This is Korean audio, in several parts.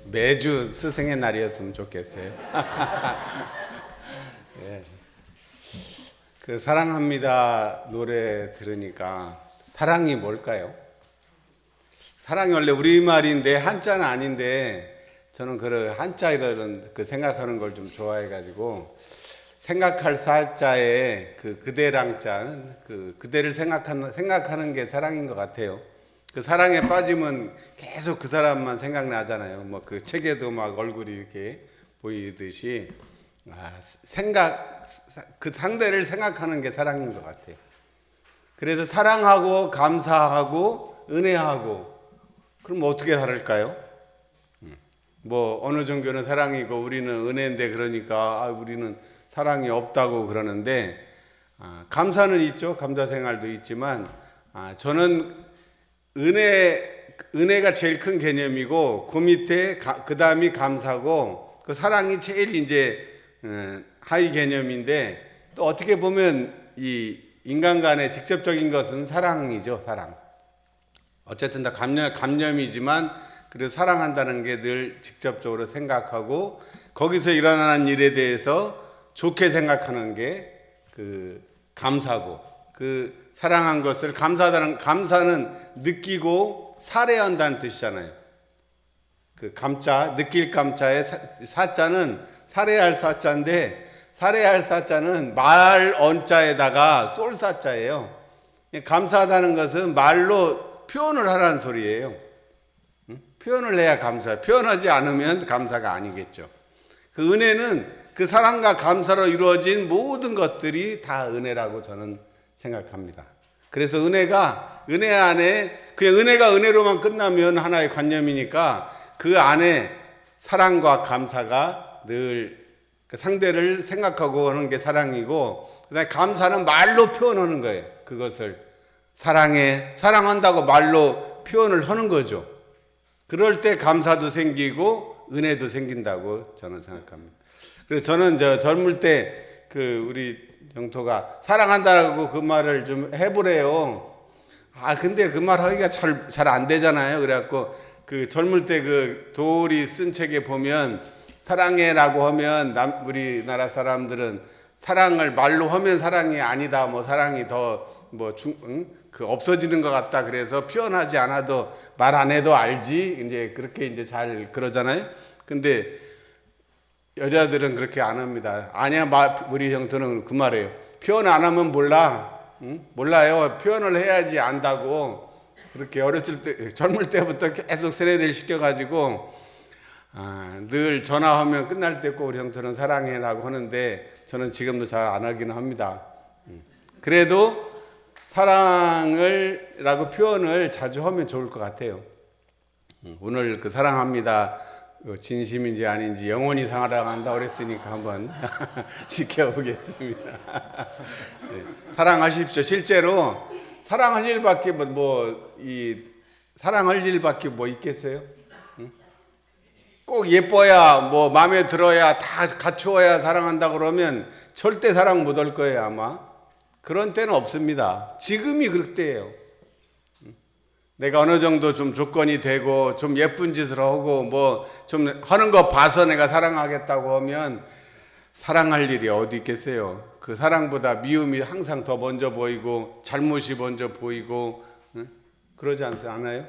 매주 스승의 날이었으면 좋겠어요. 예. 그 사랑합니다 노래 들으니까 사랑이 뭘까요? 사랑이 원래 우리말인데 한자는 아닌데 저는 그 한자를 생각하는 걸 좀 좋아해가지고 생각할 사자에 그 그대랑자는 그 그대를 생각하는 게 사랑인 것 같아요. 그 사랑에 빠지면 계속 그 사람만 생각나잖아요. 뭐 그 책에도 막 얼굴이 이렇게 보이듯이 그 상대를 생각하는 게 사랑인 것 같아요. 그래서 사랑하고 감사하고 은혜하고 그럼 어떻게 다를까요? 뭐 어느 종교는 사랑이고 우리는 은혜인데 그러니까 우리는 사랑이 없다고 그러는데 감사는 있죠. 감사 생활도 있지만 저는 은혜가 제일 큰 개념이고 그 밑에 그 다음이 감사고 그 사랑이 제일 이제 하위 개념인데 또 어떻게 보면 이 인간 간의 직접적인 것은 사랑이죠. 사랑. 어쨌든 다 감념이지만 그래서 사랑한다는 게 늘 직접적으로 생각하고 거기서 일어나는 일에 대해서 좋게 생각하는 게 그 감사고 그 사랑한 것을 감사는 느끼고 살해한다는 뜻이잖아요. 그 감자 느낄 감자의 사자는 살해할 사자인데 살해할 사자는 말 언자에다가 쏠 사자예요. 감사하다는 것은 말로 표현을 하라는 소리예요. 표현을 해야 감사. 표현하지 않으면 감사가 아니겠죠. 그 은혜는 그 사랑과 감사로 이루어진 모든 것들이 다 은혜라고 저는 생각합니다. 그래서 은혜 안에 그냥 은혜가 은혜로만 끝나면 하나의 관념이니까 그 안에 사랑과 감사가 늘 그 상대를 생각하고 하는 게 사랑이고 그다음에 감사는 말로 표현하는 거예요. 그것을 사랑한다고 말로 표현을 하는 거죠. 그럴 때 감사도 생기고 은혜도 생긴다고 저는 생각합니다. 그래서 저는 젊을 때 그 우리 정토가 사랑한다라고 그 말을 좀 해보래요. 근데 그 말 하기가 잘 안 되잖아요. 그래갖고 그 젊을 때 그 도울이 쓴 책에 보면 사랑해라고 하면 우리나라 사람들은 사랑을 말로 하면 사랑이 아니다. 뭐 사랑이 더 그 없어지는 것 같다. 그래서 표현하지 않아도 말 안 해도 알지. 이제 그렇게 이제 잘 그러잖아요. 근데 여자들은 그렇게 안 합니다. 아니야, 우리 형토는 그 말이에요. 표현 안 하면 몰라. 응? 몰라요. 표현을 해야지 안다고. 그렇게 어렸을 때, 젊을 때부터 계속 세뇌를 시켜가지고, 늘 전화하면 끝날 때 꼭 우리 형토는 사랑해라고 하는데, 저는 지금도 잘 안 하기는 합니다. 그래도 사랑을라고 표현을 자주 하면 좋을 것 같아요. 오늘 그 사랑합니다. 진심인지 아닌지 영원히 사랑한다고 그랬으니까 한번 지켜보겠습니다. 네, 사랑하십시오. 실제로 사랑할 일밖에 사랑할 일밖에 뭐 있겠어요? 꼭 예뻐야 마음에 들어야 다 갖추어야 사랑한다 그러면 절대 사랑 못 할 거예요. 아마 그런 때는 없습니다. 지금이 그럴 때예요. 내가 어느 정도 좀 조건이 되고 좀 예쁜 짓을 하고 좀 하는 거 봐서 내가 사랑하겠다고 하면 사랑할 일이 어디 있겠어요. 그 사랑보다 미움이 항상 더 먼저 보이고 잘못이 먼저 보이고 그러지 않아요?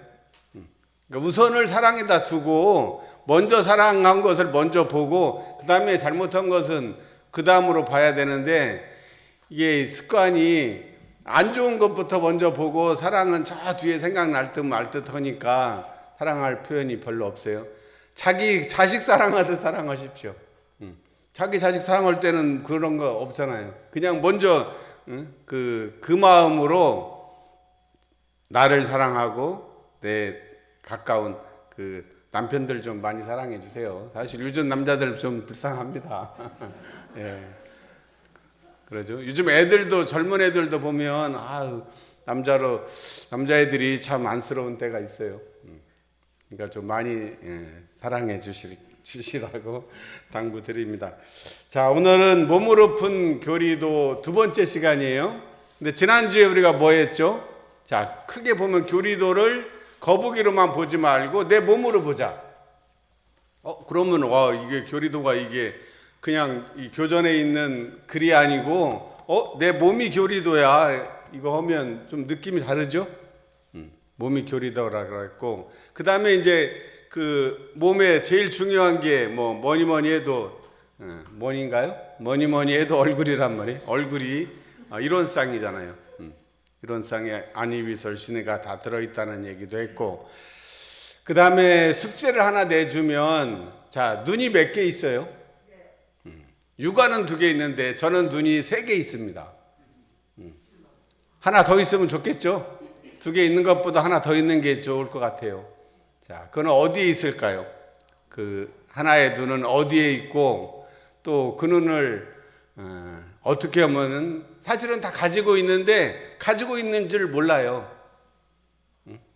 그러니까 우선을 사랑에다 두고 먼저 사랑한 것을 먼저 보고 그 다음에 잘못한 것은 그 다음으로 봐야 되는데 이게 습관이 안 좋은 것부터 먼저 보고 사랑은 저 뒤에 생각날 듯 말 듯 하니까 사랑할 표현이 별로 없어요. 자기 자식 사랑하듯 사랑하십시오. 자기 자식 사랑할 때는 그런 거 없잖아요. 그냥 먼저 그 마음으로 나를 사랑하고 내 가까운 그 남편들 좀 많이 사랑해 주세요. 사실 요즘 남자들 좀 불쌍합니다. 예. 그러죠. 요즘 젊은 애들도 보면 남자애들이 참 안쓰러운 때가 있어요. 그러니까 좀 많이 사랑해 주시라고 당부드립니다. 자, 오늘은 몸으로 푼 교리도 두 번째 시간이에요. 근데 지난주에 우리가 뭐 했죠? 자, 크게 보면 교리도를 거북이로만 보지 말고 내 몸으로 보자. 그러면 와 이게 교리도가 이게 그냥 이 교전에 있는 글이 아니고 내 몸이 교리도야 이거 하면 좀 느낌이 다르죠? 몸이 교리도라 그랬고 그 다음에 이제 그 몸에 제일 중요한 게 뭐니 해도 뭐니인가요? 뭐니 해도 얼굴이란 말이에요. 얼굴이 이론상이잖아요. 이론상에 안위비설 신의가 다 들어있다는 얘기도 했고 그 다음에 숙제를 하나 내주면 자 눈이 몇 개 있어요? 육안은 2개 있는데 저는 눈이 3개 있습니다. 하나 더 있으면 좋겠죠? 2개 있는 것보다 하나 더 있는 게 좋을 것 같아요. 자, 그건 어디에 있을까요? 그 하나의 눈은 어디에 있고 또 그 눈을 어떻게 하면은 사실은 다 가지고 있는데 가지고 있는 줄 몰라요.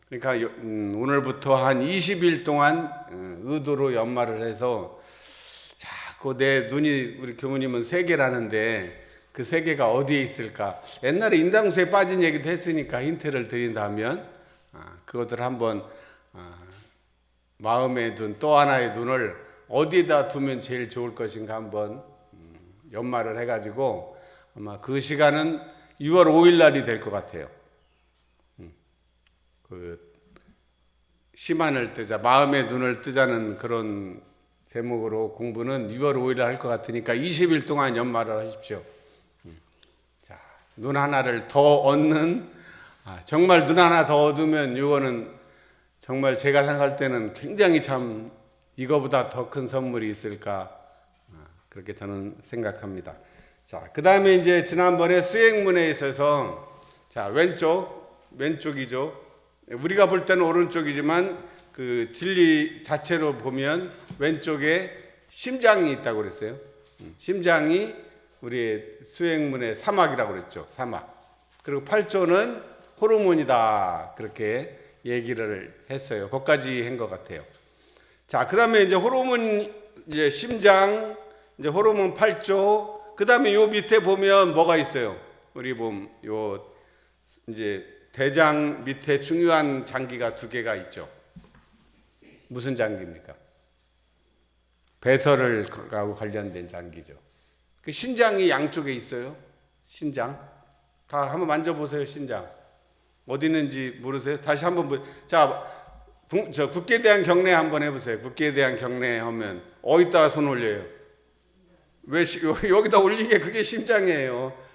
그러니까 오늘부터 한 20일 동안 의도로 연말을 해서 자꾸 내 눈이 우리 교무님은 3개라는데 그 3개가 어디에 있을까? 옛날에 인당수에 빠진 얘기도 했으니까 힌트를 드린다면 그것들 한번 마음에 둔 또 하나의 눈을 어디에다 두면 제일 좋을 것인가 한번 연말을 해가지고 아마 그 시간은 6월 5일 날이 될 것 같아요. 그 시만을 뜨자 마음의 눈을 뜨자는 그런 제목으로 공부는 6월 5일에 할 것 같으니까 20일 동안 연말을 하십시오. 자, 눈 하나를 더 얻는 정말 눈 하나 더 얻으면 이거는 정말 제가 생각할 때는 굉장히 참 이거보다 더 큰 선물이 있을까 그렇게 저는 생각합니다. 자, 그 다음에 이제 지난번에 수행문에 있어서 자 왼쪽이죠. 우리가 볼 때는 오른쪽이지만 그 진리 자체로 보면 왼쪽에 심장이 있다고 그랬어요. 심장이 우리의 수행문의 사막이라고 그랬죠. 사막. 그리고 8조는 호르몬이다. 그렇게 얘기를 했어요. 거기까지 한 것 같아요. 자, 그 다음에 이제 호르몬, 이제 심장, 이제 호르몬 8조, 그 다음에 요 밑에 보면 뭐가 있어요? 우리 요 이제 대장 밑에 중요한 장기가 2개가 있죠. 무슨 장기입니까? 배설을 하고 관련된 장기죠. 그 신장이 양쪽에 있어요. 신장. 다 한번 만져보세요. 신장. 어디 있는지 모르세요? 다시 한번 자, 저 국기에 대한 경례 한번 해보세요. 국기에 대한 경례 하면 어디다가 손 올려요? 왜 여기다 올리게 그게 심장이에요.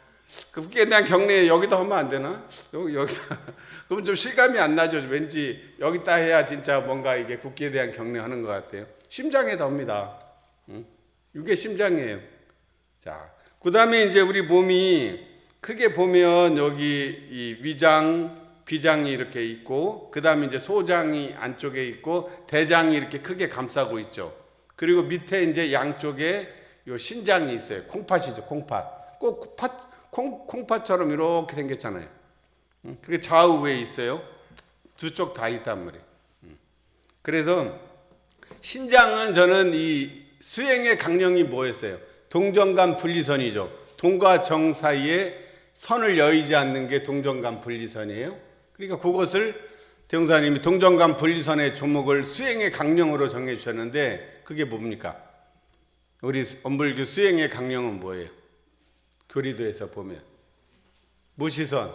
그 국기에 대한 경례 여기다 하면 안 되나? 여기다. 그러면 좀 실감이 안 나죠. 왠지 여기다 해야 진짜 뭔가 이게 국기에 대한 경례 하는 것 같아요. 심장에다 합니다. 이게 심장이에요. 자, 그 다음에 이제 우리 몸이 크게 보면 여기 이 위장, 비장이 이렇게 있고, 그 다음에 이제 소장이 안쪽에 있고, 대장이 이렇게 크게 감싸고 있죠. 그리고 밑에 이제 양쪽에 요 신장이 있어요. 콩팥이죠, 콩팥. 꼭 콩팥처럼 이렇게 생겼잖아요. 그게 좌우에 있어요. 2쪽 다 있단 말이에요. 그래서 신장은 저는 이 수행의 강령이 뭐였어요? 동정간 분리선이죠. 동과 정 사이에 선을 여의지 않는 게 동정간 분리선이에요. 그러니까 그것을 대웅사님이 동정간 분리선의 조목을 수행의 강령으로 정해 주셨는데 그게 뭡니까? 우리 엄불교 수행의 강령은 뭐예요? 교리도에서 보면 무시선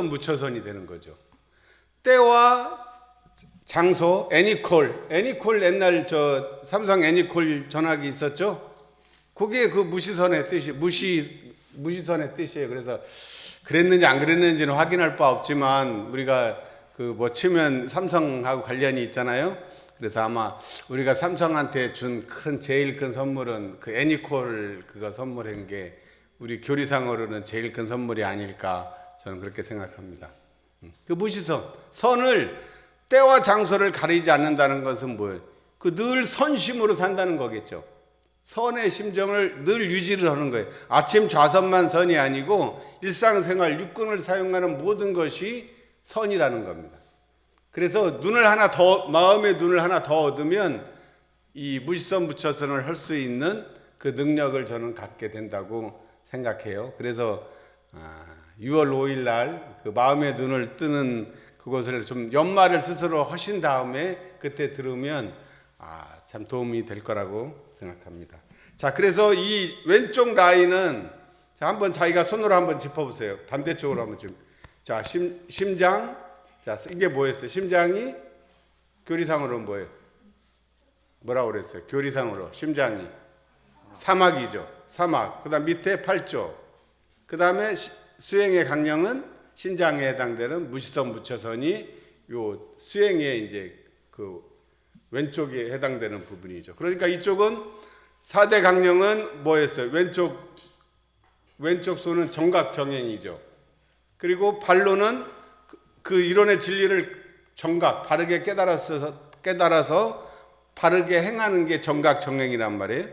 무처선이 되는 거죠. 때와 장소, 애니콜 옛날 저 삼성 애니콜 전화기 있었죠? 그게 그 무시선의 뜻이 무시선의 뜻이에요. 그래서 그랬는지 안 그랬는지는 확인할 바 없지만 우리가 그 뭐 치면 삼성하고 관련이 있잖아요. 그래서 아마 우리가 삼성한테 준 제일 큰 선물은 그 애니콜 그거 선물한 게 우리 교리상으로는 제일 큰 선물이 아닐까 저는 그렇게 생각합니다. 그 무시선, 선을 때와 장소를 가리지 않는다는 것은 뭐예요? 그 늘 선심으로 산다는 거겠죠. 선의 심정을 늘 유지를 하는 거예요. 아침 좌선만 선이 아니고 일상생활 육근을 사용하는 모든 것이 선이라는 겁니다. 그래서 마음의 눈을 하나 더 얻으면 이 무시선 무처선을 할 수 있는 그 능력을 저는 갖게 된다고 생각해요. 그래서 6월 5일 날 그 마음의 눈을 뜨는 그것을 좀 연말을 스스로 하신 다음에 그때 들으면 참 도움이 될 거라고 생각합니다. 자, 그래서 이 왼쪽 라인은 자, 한번 자기가 손으로 한번 짚어보세요. 반대쪽으로 한번 좀. 자, 심장. 자, 이게 뭐였어요? 심장이 교리상으로는 뭐예요? 뭐라고 그랬어요? 교리상으로 심장이 사막이죠. 사막. 그다음 밑에 팔조. 그다음에 수행의 강령은 신장에 해당되는 무시선 무처선이 요 수행의 이제 그 왼쪽에 해당되는 부분이죠. 그러니까 이쪽은 4대 강령은 뭐였어요? 왼쪽 손은 정각 정행이죠. 그리고 발로는 그 이론의 진리를 정각 바르게 깨달아서 바르게 행하는 게 정각 정행이란 말이에요.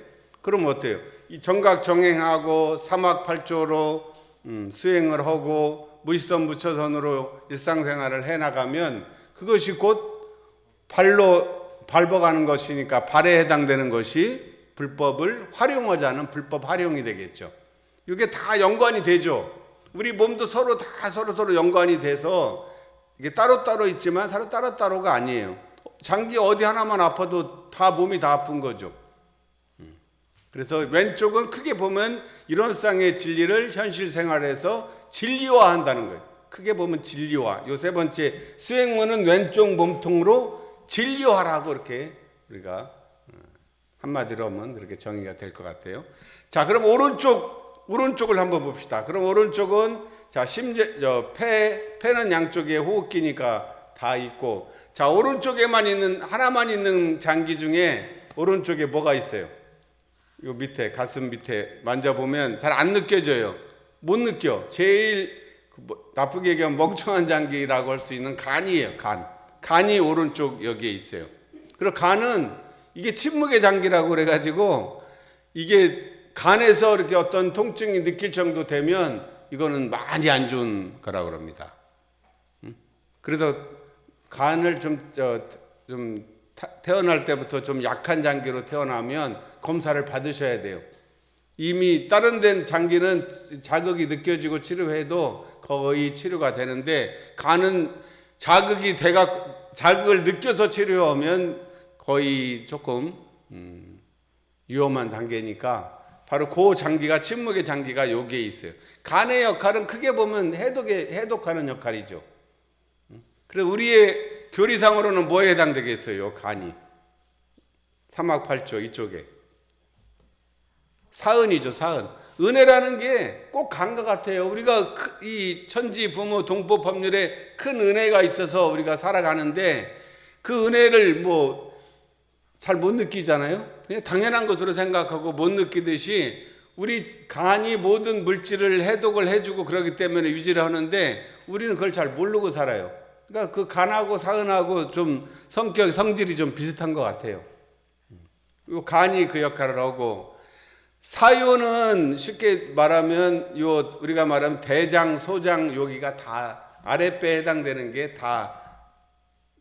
그럼 어때요? 이 정각 정행하고 사막팔조로 수행을 하고 무시선 무처선으로 일상생활을 해나가면 그것이 곧 발로 밟아가는 것이니까 발에 해당되는 것이 불법을 활용하자는 불법 활용이 되겠죠. 이게 다 연관이 되죠. 우리 몸도 서로 연관이 돼서 이게 따로따로 있지만 서로 따로따로가 아니에요. 장기 어디 하나만 아파도 다 몸이 다 아픈 거죠. 그래서 왼쪽은 크게 보면 이론상의 진리를 현실 생활에서 진리화한다는 거예요. 크게 보면 진리화. 요 세 번째 수행문은 왼쪽 몸통으로 진리화라고 이렇게 우리가 한마디로 하면 그렇게 정의가 될 것 같아요. 자, 그럼 오른쪽을 한번 봅시다. 그럼 오른쪽은 자, 폐는 양쪽에 호흡기니까 다 있고, 자, 오른쪽에만 있는 하나만 있는 장기 중에 오른쪽에 뭐가 있어요? 요 밑에 가슴 밑에 만져보면 잘 안 느껴져요. 못 느껴. 제일 나쁘게 얘기하면 멍청한 장기라고 할 수 있는 간이에요. 간이 오른쪽 여기에 있어요. 그리고 간은 이게 침묵의 장기라고 그래가지고 이게 간에서 이렇게 어떤 통증이 느낄 정도 되면 이거는 많이 안 좋은 거라고 그럽니다. 그래서 간을 좀 태어날 때부터 좀 약한 장기로 태어나면 검사를 받으셔야 돼요. 이미 다른 데 장기는 자극이 느껴지고 치료해도 거의 치료가 되는데 간은 자극을 느껴서 치료하면 거의 조금 위험한 단계니까 바로 그 장기가 침묵의 장기가 여기에 있어요. 간의 역할은 크게 보면 해독하는 역할이죠. 그래서 우리의 교리상으로는 뭐에 해당되겠어요? 간이 사막팔조 이쪽에 사은이죠. 사은. 은혜라는 게 꼭 간과 같아요. 우리가 이 천지 부모 동법 법률에 큰 은혜가 있어서 우리가 살아가는데 그 은혜를 잘 못 느끼잖아요. 그냥 당연한 것으로 생각하고 못 느끼듯이 우리 간이 모든 물질을 해독을 해주고 그러기 때문에 유지를 하는데 우리는 그걸 잘 모르고 살아요. 그러니까 그 간하고 사은하고 좀 성질이 좀 비슷한 것 같아요. 요 간이 그 역할을 하고 사요는 쉽게 말하면 우리가 말하면 대장, 소장 여기가 다 아랫배에 해당되는 게 다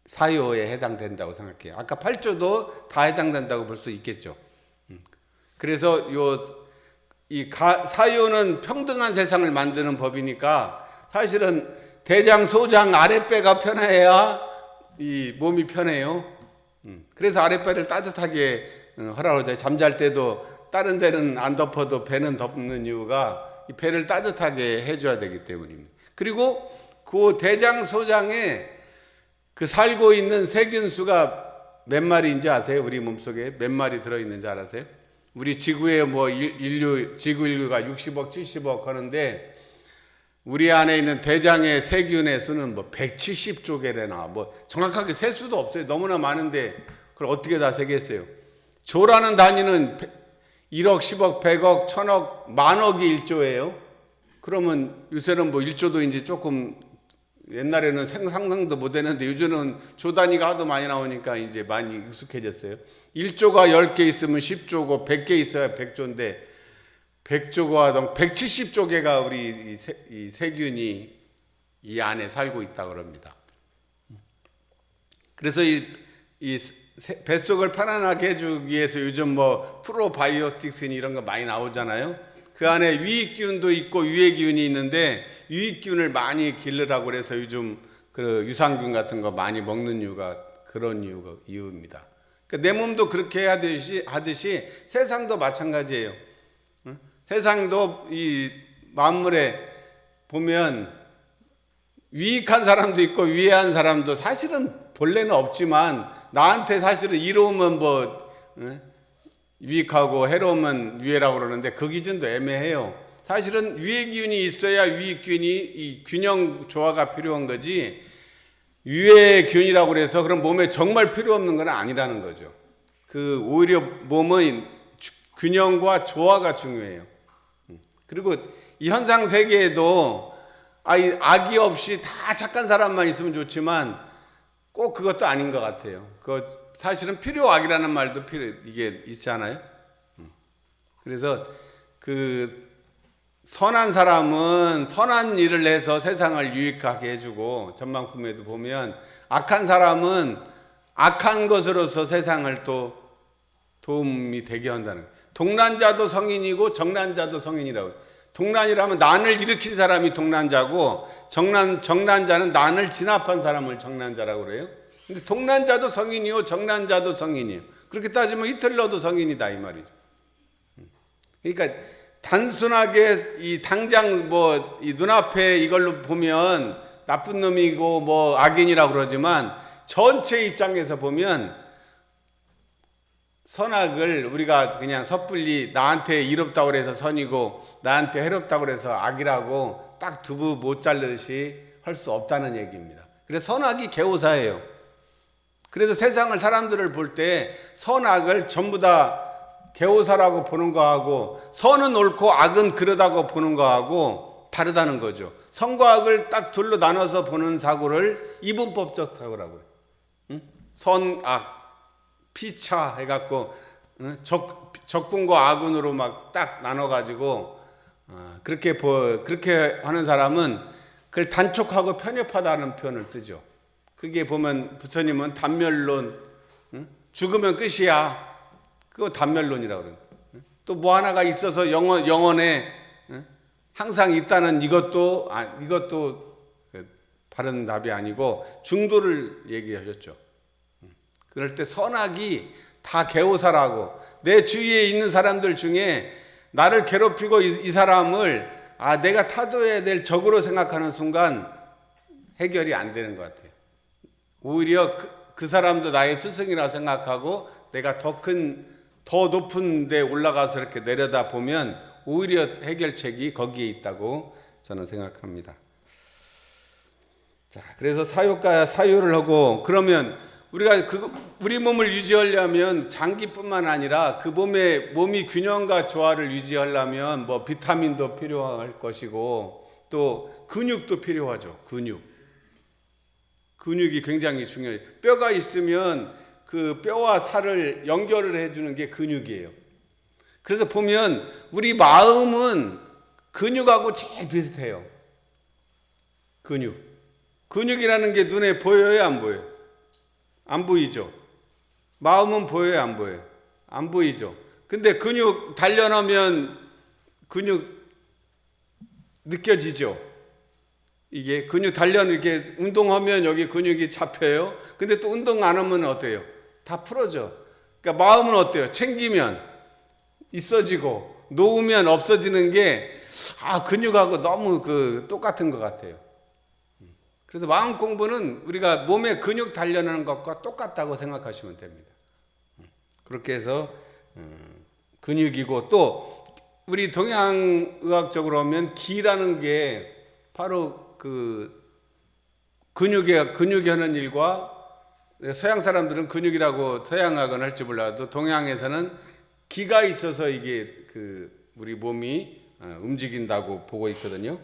사요에 해당된다고 생각해요. 아까 팔조도 다 해당된다고 볼 수 있겠죠. 그래서 사요는 평등한 세상을 만드는 법이니까 사실은 대장, 소장, 아랫배가 편해야 이 몸이 편해요. 그래서 아랫배를 따뜻하게 하라고 하죠. 잠잘 때도 다른 데는 안 덮어도 배는 덮는 이유가 이 배를 따뜻하게 해줘야 되기 때문입니다. 그리고 그 대장, 소장에 그 살고 있는 세균수가 몇 마리인지 아세요? 우리 몸속에 몇 마리 들어있는지 알아세요? 우리 지구에 지구 인류가 60억, 70억 하는데 우리 안에 있는 대장의 세균의 수는 170조개래나 정확하게 셀 수도 없어요. 너무나 많은데 그걸 어떻게 다 세겠어요? 조라는 단위는 1억, 10억, 100억, 1000억, 만억이 1조예요. 그러면 요새는 1조도 이제 조금 옛날에는 상상도 못 했는데 요즘은 조 단위가 하도 많이 나오니까 이제 많이 익숙해졌어요. 1조가 10개 있으면 10조고 100개 있어야 100조인데 100조가 170조개가 우리 이 세균이 이 안에 살고 있다고 그럽니다. 그래서 이 뱃속을 편안하게 해주기 위해서 요즘 프로바이오틱스 이런 거 많이 나오잖아요. 그 안에 유익균도 있고 유해균이 있는데 유익균을 많이 기르라고 그래서 요즘 그 유산균 같은 거 많이 먹는 이유가 그런 이유입니다. 그러니까 내 몸도 그렇게 해야 하듯이 세상도 마찬가지예요. 세상도 이 만물에 보면 유익한 사람도 있고 위해한 사람도 사실은 본래는 없지만 나한테 사실은 이로우면 유익하고 해로우면 위해라고 그러는데 그 기준도 애매해요. 사실은 유해 기운이 있어야 유익 기운이 이 균형 조화가 필요한 거지, 유해 균이라고 그래서 그럼 몸에 정말 필요 없는 건 아니라는 거죠. 오히려 몸은 균형과 조화가 중요해요. 그리고 이 현상 세계에도 악이 없이 다 착한 사람만 있으면 좋지만 꼭 그것도 아닌 것 같아요. 사실은 필요악이라는 말도 이게 있잖아요. 그래서 선한 사람은 선한 일을 해서 세상을 유익하게 해주고, 전망품에도 보면 악한 사람은 악한 것으로서 세상을 또 도움이 되게 한다는 거예요. 동난자도 성인이고 정난자도 성인이라고. 동난이라면 난을 일으킨 사람이 동난자고, 정난자는 난을 진압한 사람을 정난자라고 그래요. 근데 동난자도 성인이요 정난자도 성인이에요. 그렇게 따지면 히틀러도 성인이다 이 말이죠. 그러니까 단순하게 이 당장 이 눈앞에 이걸로 보면 나쁜 놈이고 악인이라고 그러지만 전체 입장에서 보면 선악을 우리가 그냥 섣불리 나한테 이롭다고 해서 선이고 나한테 해롭다고 해서 악이라고 딱 두부 못 자르듯이 할 수 없다는 얘기입니다. 그래서 선악이 개오사예요. 그래서 세상을 사람들을 볼 때 선악을 전부 다 개오사라고 보는 거하고 선은 옳고 악은 그러다고 보는 거하고 다르다는 거죠. 선과 악을 딱 둘로 나눠서 보는 사고를 이분법적 사고라고 해요. 선, 악, 피차 해갖고 적군과 악군으로 막 딱 나눠가지고 그렇게 하는 사람은 그걸 단촉하고 편협하다는 표현을 쓰죠. 그게 보면 부처님은 단멸론, 죽으면 끝이야. 그거 단멸론이라고 그래요. 또 뭐 하나가 있어서 영원에 항상 있다는 이것도 바른 답이 아니고 중도를 얘기하셨죠. 그럴 때 선악이 다 개오사라고, 내 주위에 있는 사람들 중에 나를 괴롭히고 이 사람을 내가 타도해야 될 적으로 생각하는 순간 해결이 안 되는 것 같아요. 오히려 그 사람도 나의 스승이라 생각하고 내가 더 높은 데 올라가서 이렇게 내려다 보면 오히려 해결책이 거기에 있다고 저는 생각합니다. 자, 그래서 사유가 사유를 하고, 그러면 우리가 우리 몸을 유지하려면 장기뿐만 아니라 그 몸이 균형과 조화를 유지하려면 비타민도 필요할 것이고 또 근육도 필요하죠. 근육이 굉장히 중요해요. 뼈가 있으면 그 뼈와 살을 연결을 해주는 게 근육이에요. 그래서 보면 우리 마음은 근육하고 제일 비슷해요. 근육이라는 게 눈에 보여요, 안 보여요? 안 보이죠. 마음은 보여요, 안 보여요? 안 보이죠. 근데 근육 단련하면 근육 느껴지죠. 이게 근육 단련, 이렇게 운동하면 여기 근육이 잡혀요. 근데 또 운동 안 하면 어때요? 다 풀어져. 그러니까 마음은 어때요? 챙기면 있어지고 놓으면 없어지는 게 근육하고 너무 똑같은 것 같아요. 그래서 마음 공부는 우리가 몸에 근육 단련하는 것과 똑같다고 생각하시면 됩니다. 그렇게 해서 근육이고, 또 우리 동양의학적으로 하면 기라는 게 바로 근육이 하는 일과, 서양 사람들은 근육이라고 서양학은 할지 몰라도 동양에서는 기가 있어서 이게 우리 몸이 움직인다고 보고 있거든요.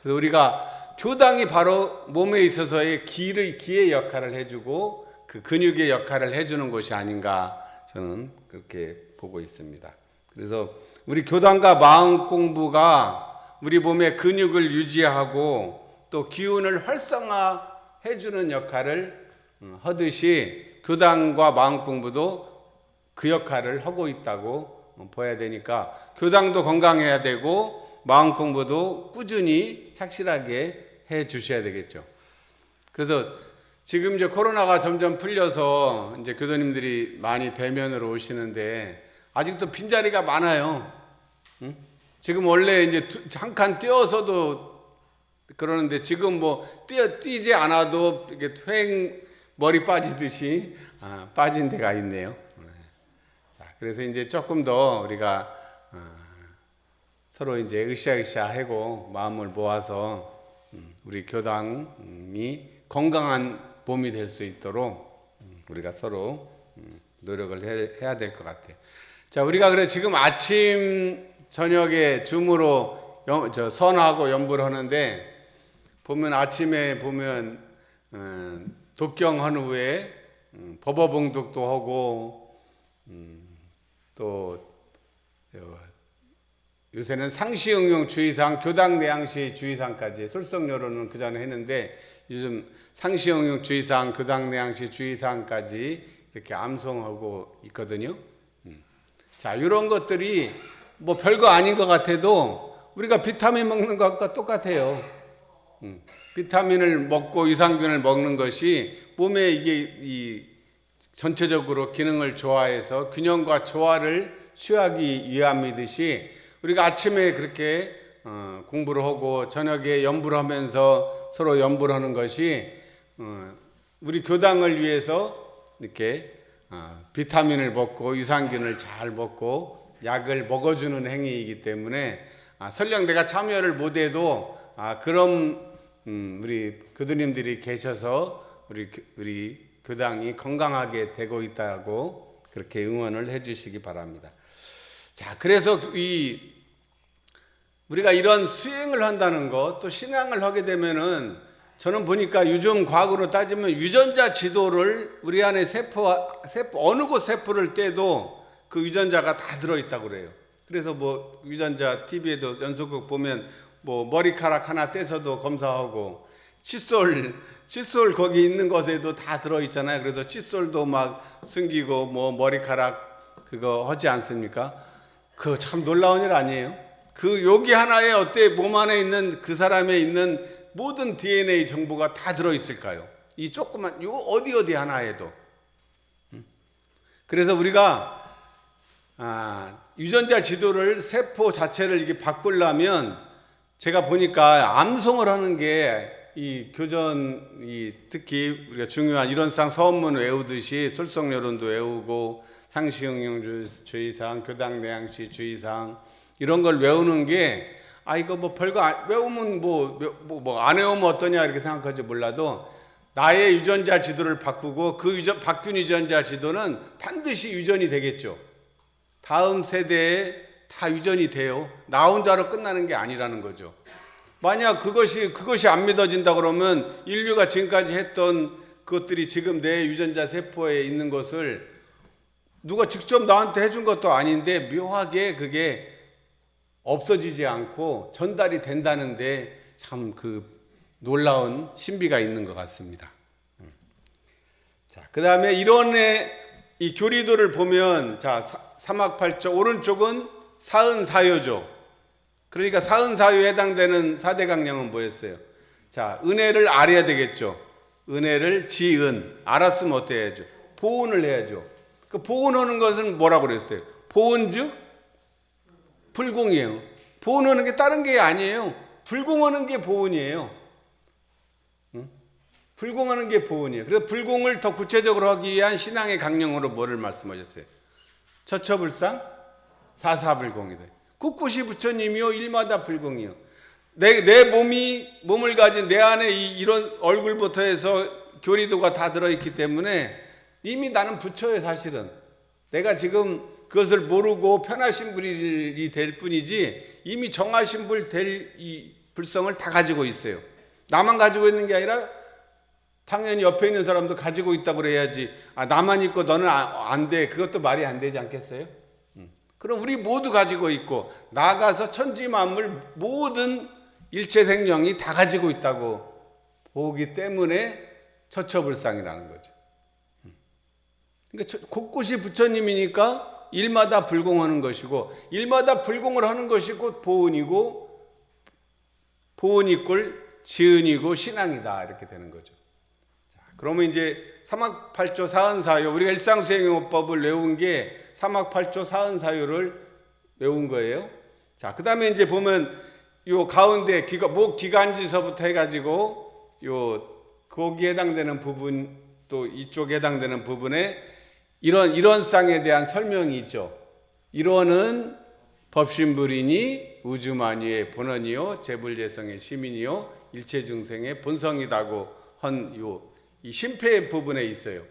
그래서 우리가 교당이 바로 몸에 있어서의 기의 역할을 해주고 그 근육의 역할을 해주는 것이 아닌가, 저는 그렇게 보고 있습니다. 그래서 우리 교당과 마음 공부가 우리 몸의 근육을 유지하고 또 기운을 활성화해주는 역할을 하듯이 교당과 마음 공부도 그 역할을 하고 있다고 봐야 되니까, 교당도 건강해야 되고 마음 공부도 꾸준히 착실하게 해 주셔야 되겠죠. 그래서 지금 이제 코로나가 점점 풀려서 이제 교도님들이 많이 대면으로 오시는데 아직도 빈자리가 많아요. 응? 지금 원래 이제 한 칸 띄어서도 그러는데 지금 뭐 뛰지 않아도 이렇게 횡 머리 빠지듯이 빠진 데가 있네요. 자, 그래서 이제 조금 더 우리가 서로 이제 으쌰으쌰하고 마음을 모아서 우리 교당이 건강한 봄이 될 수 있도록 우리가 서로 노력을 해야 될 것 같아요. 자, 우리가 그래 지금 아침 저녁에 줌으로 선하고 연부를 하는데 보면 아침에 보면 독경한 후에 법어봉독도 하고 또 요새는 상시응용 주의사항, 교당 내양시 주의사항까지 솔성여론은 그 전에 했는데 요즘 상시응용 주의사항, 교당 내양시 주의사항까지 이렇게 암송하고 있거든요. 자, 이런 것들이 뭐 별거 아닌 것 같아도 우리가 비타민 먹는 것과 똑같아요. 비타민을 먹고 유산균을 먹는 것이 몸에 이게 전체적으로 기능을 조화해서 균형과 조화를 취하기 위함이듯이 우리가 아침에 그렇게 공부를 하고 저녁에 연부를 하면서 서로 연부를 하는 것이 우리 교당을 위해서 이렇게 비타민을 먹고 유산균을 잘 먹고 약을 먹어주는 행위이기 때문에 설령 내가 참여를 못해도 그런 우리 교도님들이 계셔서 우리 교당이 건강하게 되고 있다고 그렇게 응원을 해주시기 바랍니다. 자, 그래서 우리가 이런 수행을 한다는 것, 또 신앙을 하게 되면은 저는 보니까 요즘 과학으로 따지면 유전자 지도를 우리 안에 세포 어느 곳 세포를 떼도 그 유전자가 다 들어있다고 그래요. 그래서 뭐 유전자 TV에도 연속극 보면 뭐 머리카락 하나 떼서도 검사하고 칫솔 거기 있는 것에도 다 들어있잖아요. 그래서 칫솔도 막 숨기고 뭐 머리카락 그거 하지 않습니까? 그거 참 놀라운 일 아니에요? 그 여기 하나에 어때 몸 안에 있는 그 사람에 있는 모든 DNA 정보가 다 들어있을까요? 이 조그만 요 어디 하나에도. 그래서 우리가 유전자 지도를 세포 자체를 이렇게 바꾸려면 제가 보니까 암송을 하는 게 이 교전 특히 우리가 중요한 이론상 서원문 외우듯이 솔성여론도 외우고 상시응용주의사항, 교당 내양시 주의사항 이런 걸 외우는 게 이거 뭐 별거 외우면 뭐 안 외우면 어떠냐 이렇게 생각할지 몰라도 나의 유전자 지도를 바꾸고 바뀐 유전자 지도는 반드시 유전이 되겠죠. 다음 세대에 다 유전이 돼요. 나 혼자로 끝나는 게 아니라는 거죠. 만약 그것이 안 믿어진다 그러면 인류가 지금까지 했던 그것들이 지금 내 유전자 세포에 있는 것을 누가 직접 나한테 해준 것도 아닌데 묘하게 그게 없어지지 않고 전달이 된다는데 참 그 놀라운 신비가 있는 것 같습니다. 자, 그 다음에 이론의 이 교리도를 보면 자, 사막팔조 오른쪽은 사은사요죠. 그러니까 사은사요에 해당되는 4대 강령은 뭐였어요? 자, 은혜를 알아야 되겠죠. 은혜를 지은 알았으면 어떻게 해야죠? 보은을 해야죠. 그 보은하는 것은 뭐라고 그랬어요? 보은즉 불공이에요. 보은하는 게 다른 게 아니에요. 불공하는 게 보은이에요. 불공하는 게 보은이에요. 그래서 불공을 더 구체적으로 하기 위한 신앙의 강령으로 뭐를 말씀하셨어요? 처처불상 사사불공이다. 곳곳이 부처님이요 일마다 불공이요. 내 몸을 가진 내 안에 이런 얼굴부터 해서 교리도가 다 들어있기 때문에 이미 나는 부처예요. 사실은 내가 지금 그것을 모르고 편하신 분이 될 뿐이지 이미 정하신 분 될 이 불성을 다 가지고 있어요. 나만 가지고 있는 게 아니라 당연히 옆에 있는 사람도 가지고 있다고 그래야지 나만 있고 너는 안 돼. 그것도 말이 안 되지 않겠어요? 그럼 우리 모두 가지고 있고 나아가서 천지 만물 모든 일체 생명이 다 가지고 있다고 보기 때문에 처처불상이라는 거죠. 그러니까 곳곳이 부처님이니까 일마다 불공하는 것이고 일마다 불공을 하는 것이 곧 보은이고 보은이 꼴 지은이고 신앙이다 이렇게 되는 거죠. 자, 그러면 이제 삼학팔조 사은사요, 우리가 일상수행요법을 외운 게 삼학팔조 사은사요를 외운 거예요. 자, 그 다음에 이제 보면 요 가운데 목 기관지서부터 해가지고 요 거기에 해당되는 부분, 또 이쪽에 해당되는 부분에 이런 쌍에 대한 설명이 있죠. 이론은 법신불이니 우주만유의 본원이요 재불재성의 시민이요 일체중생의 본성이다고 한 이 심패 부분에 있어요.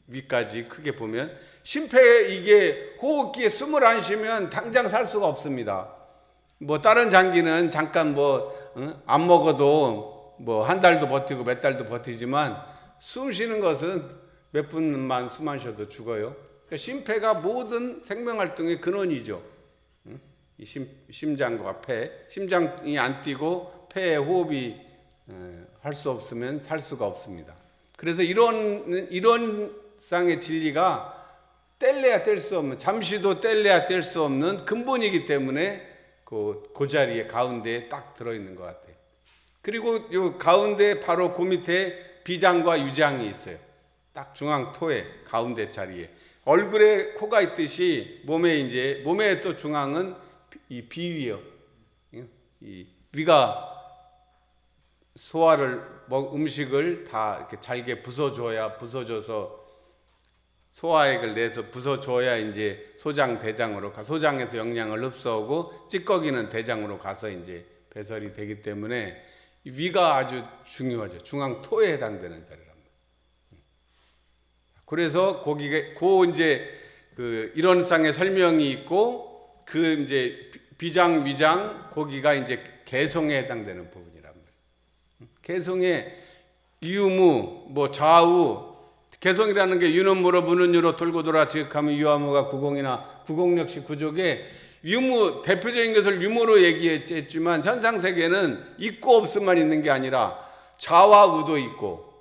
위까지 크게 보면 심패, 이게 호흡기에 숨을 안 쉬면 당장 살 수가 없습니다. 뭐 다른 장기는 잠깐 안 먹어도 뭐 한 달도 버티고 몇 달도 버티지만 숨 쉬는 것은 몇 분만 숨 안 쉬어도 죽어요. 그러니까 심폐가 모든 생명활동의 근원이죠. 이 심장과 폐, 심장이 안 뛰고 폐에 호흡이 할 수 없으면 살 수가 없습니다. 그래서 이런 쌍의 진리가 뗄래야 뗄 수 없는, 잠시도 뗄래야 뗄 수 없는 근본이기 때문에 그 자리에 가운데에 딱 들어있는 것 같아요. 그리고 요 가운데 바로 그 밑에 비장과 유장이 있어요. 딱 중앙 토에 가운데 자리에 얼굴에 코가 있듯이 몸의 또 중앙은 이 비위요. 이 위가 소화를 음식을 다 이렇게 잘게 부숴줘서 소화액을 내서 부숴줘야 이제 소장 대장으로 소장에서 영양을 흡수하고 찌꺼기는 대장으로 가서 이제 배설이 되기 때문에 위가 아주 중요하죠. 중앙 토에 해당되는 자리랍니다. 그래서 이런 쌍의 설명이 있고 이제 비장 위장 거기가 이제 개성에 해당되는 부분이랍니다. 개성의 유무 좌우, 개성이라는 게 유는 무는 유로 돌고 돌아 지극하면 유하무가 구공이나 구공역시 구족에 유무, 대표적인 것을 유무로 얘기했지만 현상세계는 있고 없음만 있는 게 아니라 좌와 우도 있고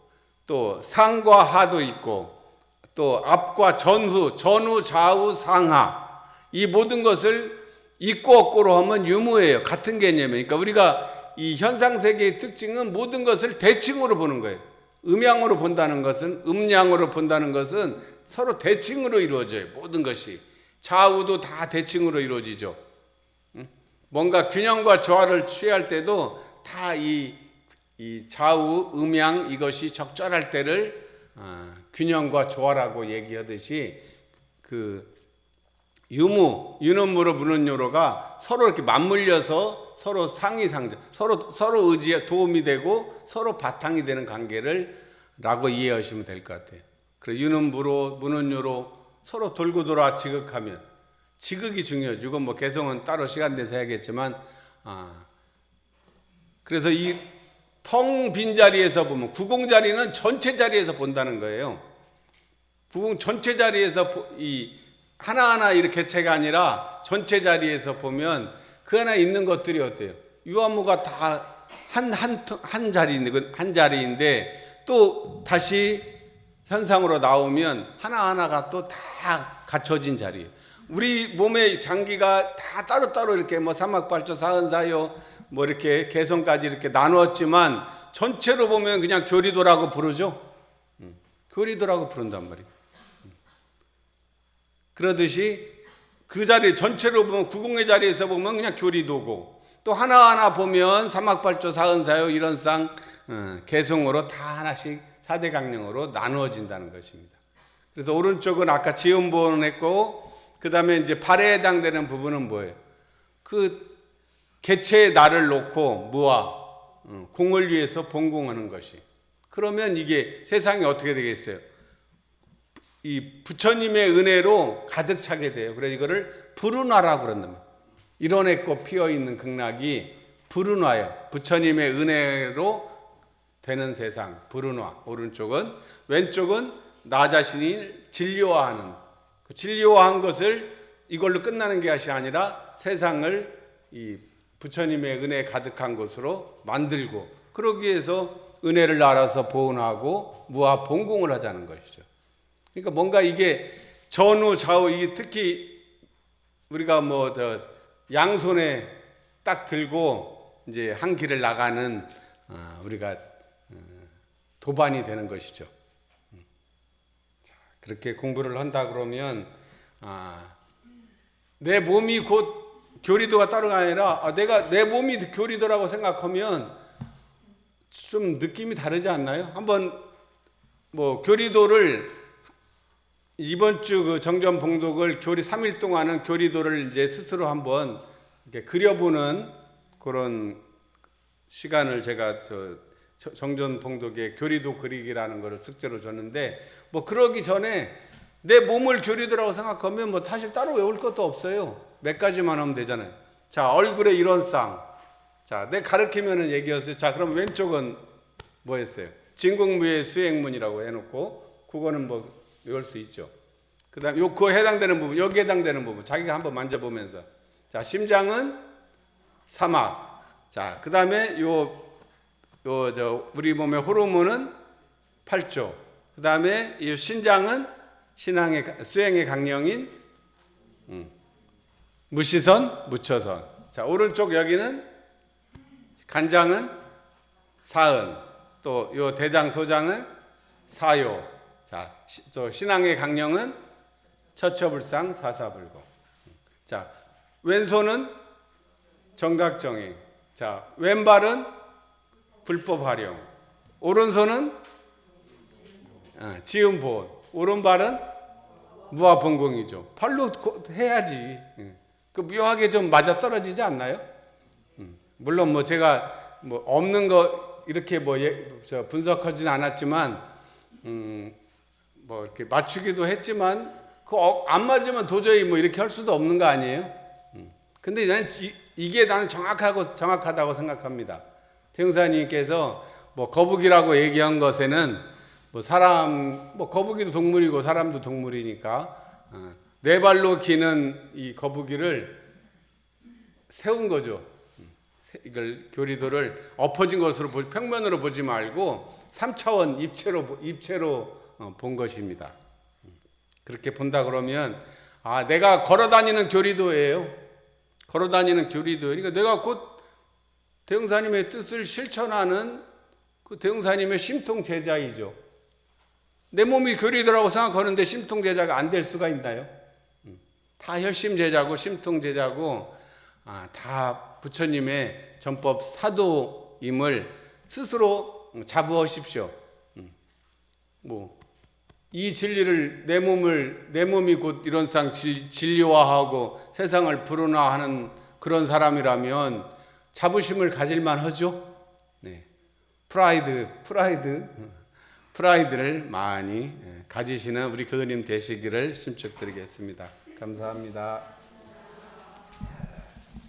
또 상과 하도 있고 또 앞과 전후 좌우 상하, 이 모든 것을 있고 없고로 하면 유무예요. 같은 개념이에요. 그러니까 우리가 이 현상세계의 특징은 모든 것을 대칭으로 보는 거예요. 음양으로 본다는 것은, 음양으로 본다는 것은 서로 대칭으로 이루어져요. 모든 것이. 좌우도 다 대칭으로 이루어지죠. 뭔가 균형과 조화를 취할 때도 다 이 좌우, 음양 이것이 적절할 때를 균형과 조화라고 얘기하듯이 유는 무로 무는 요로가 서로 이렇게 맞물려서 서로 상이상조, 서로 의지에 도움이 되고 서로 바탕이 되는 관계라고 이해하시면 될 것 같아요. 그래서 유는 무로 무는 요로 서로 돌고 돌아 지극하면, 지극이 중요하죠. 이건 개성은 따로 시간 내서 해야겠지만, 그래서 이 텅 빈 자리에서 보면, 구공 자리는 전체 자리에서 본다는 거예요. 구공 전체 자리에서 하나하나 이렇게 개체가 아니라 전체 자리에서 보면 그 안에 있는 것들이 어때요? 유화무가 다 한 자리인데 또 다시 현상으로 나오면 하나하나가 또 다 갖춰진 자리예요. 우리 몸의 장기가 다 따로따로 이렇게 삼학팔조 사은사요 이렇게 개성까지 이렇게 나누었지만 전체로 보면 그냥 교리도라고 부르죠. 교리도라고 부른단 말이에요. 그러듯이 그 자리 전체로 보면 구공의 자리에서 보면 그냥 교리도고, 또 하나하나 보면 삼학팔조 사은사요 이런 쌍 개성으로 다 하나씩 사대강령으로 나누어진다는 것입니다. 그래서 오른쪽은 아까 지음보원 했고, 그 다음에 이제 발에 해당되는 부분은 뭐예요? 그 개체의 날을 놓고 무와 공을 위해서 본공하는 것이. 그러면 이게 세상이 어떻게 되겠어요? 이 부처님의 은혜로 가득 차게 돼요. 그래서 이거를 불운화라고 그런답니다. 일원의 꽃 피어있는 극락이 불운화예요. 부처님의 은혜로 되는 세상, 불운화. 오른쪽은, 왼쪽은 나 자신이 진료화하는, 그 진료화한 것을 이걸로 끝나는 것이 아니라 세상을 이 부처님의 은혜 가득한 곳으로 만들고, 그러기 위해서 은혜를 알아서 보은하고 무아 본공을 하자는 것이죠. 그러니까 뭔가 이게 전후 좌우, 이게 특히 우리가 양손에 딱 들고 이제 한 길을 나가는 우리가 도반이 되는 것이죠. 자, 그렇게 공부를 한다 그러면 내 몸이 곧 교리도가 따로가 아니라 내가 내 몸이 교리도라고 생각하면 좀 느낌이 다르지 않나요? 한번 뭐 교리도를 이번 주 그 정전 봉독을 교리 3일 동안은 교리도를 이제 스스로 한번 이렇게 그려보는 그런 시간을 제가 정전 봉독의 교리도 그리기라는 거를 숙제로 줬는데, 뭐 그러기 전에 내 몸을 교리도라고 생각하면 뭐 사실 따로 외울 것도 없어요. 몇 가지만 하면 되잖아요. 자, 얼굴에 이런 쌍. 자, 내 가르치면은 얘기였어요. 자, 그럼 왼쪽은 뭐였어요? 진국무의 수행문이라고 해놓고 그거는 뭐 외울 수 있죠. 그다음 그 해당되는 부분, 여기 해당되는 부분 자기가 한번 만져보면서, 자, 심장은 사막. 자, 그다음에 우리 몸의 호르몬은 8조. 그다음에 이 신장은 수행의 강령인 무시선, 무처선. 자, 오른쪽 여기는 간장은 사은, 또 요 대장 소장은 사요. 자, 또 신앙의 강령은 처처불상 사사불고. 자, 왼손은 정각정행. 자, 왼발은 불법 활용. 오른손은 지음보온. 오른발은 무아봉공이죠. 발로 해야지. 그 묘하게 좀 맞아 떨어지지 않나요? 물론 뭐 제가 뭐 없는 거 이렇게 뭐 분석하지는 않았지만 뭐 이렇게 맞추기도 했지만 안 맞으면 도저히 뭐 이렇게 할 수도 없는 거 아니에요? 근데 이게 나는 정확하다고 생각합니다. 태용사님께서 뭐 거북이라고 얘기한 것에는 뭐 뭐 거북이도 동물이고 사람도 동물이니까 네 발로 기는 이 거북이를 세운 거죠. 이걸 교리도를 엎어진 것으로 평면으로 보지 말고 3차원 입체로 본 것입니다. 그렇게 본다 그러면 내가 걸어다니는 교리도예요. 걸어다니는 교리도. 그러니까 내가 곧 대흥사님의 뜻을 실천하는 그 대흥사님의 심통 제자이죠. 내 몸이 교리도라고 생각하는데 심통 제자가 안 될 수가 있나요? 다 혈심 제자고 심통 제자고 다 부처님의 전법 사도임을 스스로 자부하십시오. 뭐 이 진리를 내 몸이 곧 이런상 진리화하고 세상을 불운화하는 그런 사람이라면 자부심을 가질만 하죠. 네. 프라이드를 많이 가지시는 우리 교수님 되시기를 심축드리겠습니다. 감사합니다.